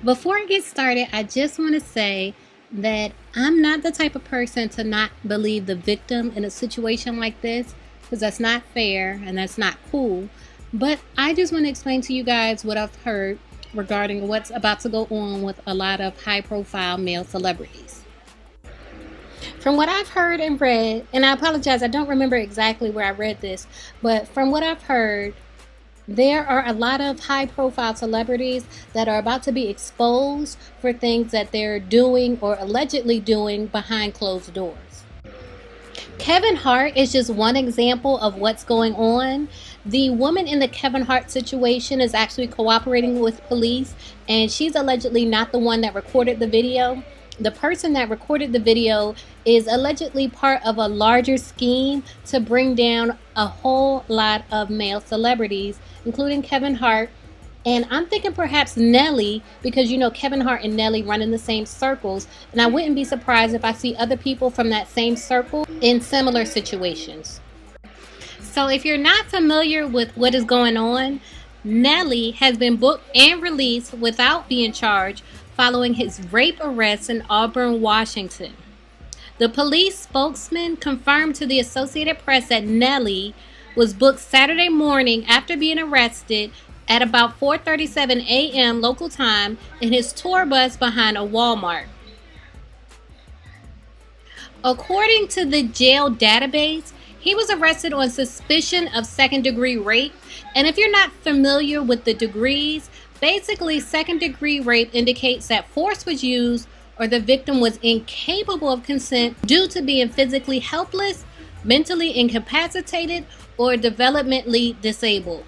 Before I get started, I just want to say that I'm not the type of person to not believe the victim in a situation like this, because that's not fair and that's not cool. But I just want to explain to you guys what I've heard regarding what's about to go on with a lot of high profile male celebrities. From what I've heard and read, and I apologize, I don't remember exactly where I read this, but from what I've heard, there are a lot of high profile celebrities that are about to be exposed for things that they're doing or allegedly doing behind closed doors. Kevin Hart is just one example of what's going on. The woman in the Kevin Hart situation is actually cooperating with police, and she's allegedly not the one that recorded the video. The person that recorded the video is allegedly part of a larger scheme to bring down a whole lot of male celebrities, including Kevin Hart. And I'm thinking perhaps Nelly, because you know Kevin Hart and Nelly run in the same circles, and I wouldn't be surprised if I see other people from that same circle in similar situations. So if you're not familiar with what is going on, Nelly has been booked and released without being charged following his rape arrest in Auburn, Washington. The police spokesman confirmed to the Associated Press that Nelly was booked Saturday morning after being arrested at about 4:37 a.m. local time in his tour bus behind a Walmart. According to the jail database, he was arrested on suspicion of second-degree rape. And if you're not familiar with the degrees, basically second-degree rape indicates that force was used or the victim was incapable of consent due to being physically helpless, mentally incapacitated, or developmentally disabled.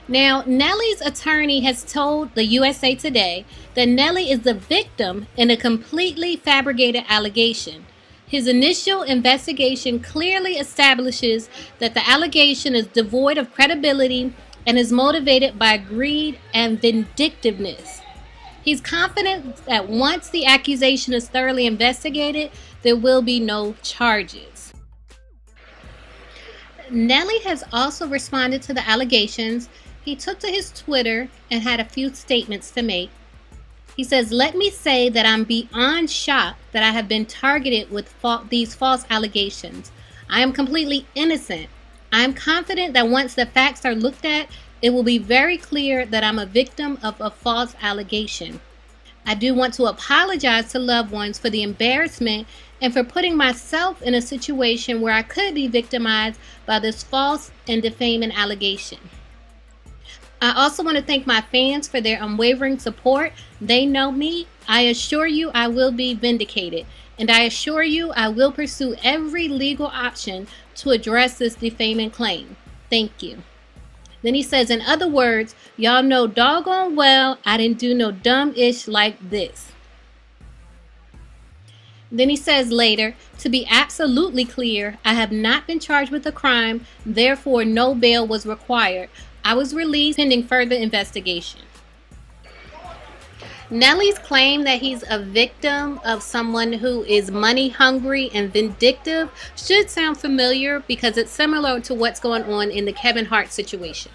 Now, Nelly's attorney has told the USA Today that Nelly is the victim in a completely fabricated allegation. His initial investigation clearly establishes that the allegation is devoid of credibility and is motivated by greed and vindictiveness. He's confident that once the accusation is thoroughly investigated, there will be no charges. Nelly has also responded to the allegations. He took to his Twitter and had a few statements to make. He says, "Let me say that I'm beyond shocked that I have been targeted with these false allegations. I am completely innocent. I am confident that once the facts are looked at, it will be very clear that I'm a victim of a false allegation. I do want to apologize to loved ones for the embarrassment and for putting myself in a situation where I could be victimized by this false and defaming allegation. I also want to thank my fans for their unwavering support. They know me. I assure you I will be vindicated, and I assure you I will pursue every legal option to address this defaming claim. Thank you." Then he says, in other words, y'all know doggone well I didn't do no dumb ish like this. Then he says later, "To be absolutely clear, I have not been charged with a crime, therefore no bail was required. I was released pending further investigation." Nelly's claim that he's a victim of someone who is money hungry and vindictive should sound familiar because it's similar to what's going on in the Kevin Hart situation.